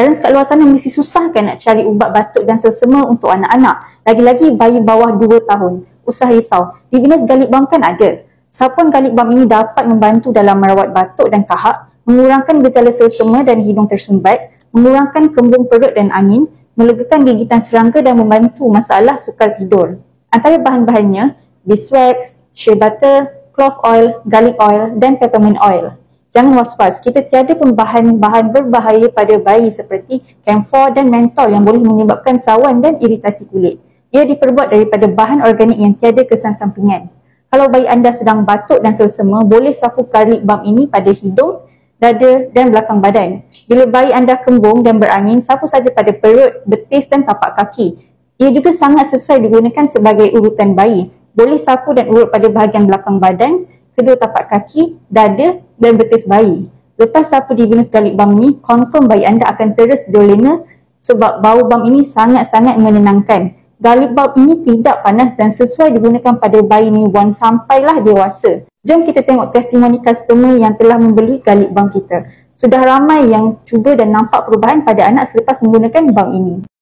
Parents kat luar sana mesti susah kan nak cari ubat batuk dan selsema untuk anak-anak. Lagi-lagi bayi bawah 2 tahun. Usah risau, di Venus Garlic Balm kan ada. Sapuan Garlic Balm ini dapat membantu dalam merawat batuk dan kahak, mengurangkan gejala selsema dan hidung tersumbat, mengurangkan kembung perut dan angin, melegakan gigitan serangga dan membantu masalah sukar tidur. Antara bahan-bahannya, beeswax, shea butter, clove oil, garlic oil dan peppermint oil. Jangan was-was, kita tiada pun bahan-bahan berbahaya pada bayi seperti camphor dan menthol yang boleh menyebabkan sawan dan iritasi kulit. Ia diperbuat daripada bahan organik yang tiada kesan sampingan. Kalau bayi anda sedang batuk dan selsema, boleh sapu garlic balm ini pada hidung, dada dan belakang badan. Bila bayi anda kembung dan berangin, sapu saja pada perut, betis dan tapak kaki. Ia juga sangat sesuai digunakan sebagai urutan bayi. Boleh sapu dan urut pada bahagian belakang badan, kedua tapak kaki, dada dan betis bayi. Lepas sapu di Venus Garlic Balm ni, confirm bayi anda akan terus tidur lena sebab bau balm ini sangat-sangat menenangkan. Garlic Balm ini tidak panas dan sesuai digunakan pada bayi newborn sampailah dewasa. Jom kita tengok testimoni customer yang telah membeli Garlic Balm kita. Sudah ramai yang cuba dan nampak perubahan pada anak selepas menggunakan balm ini.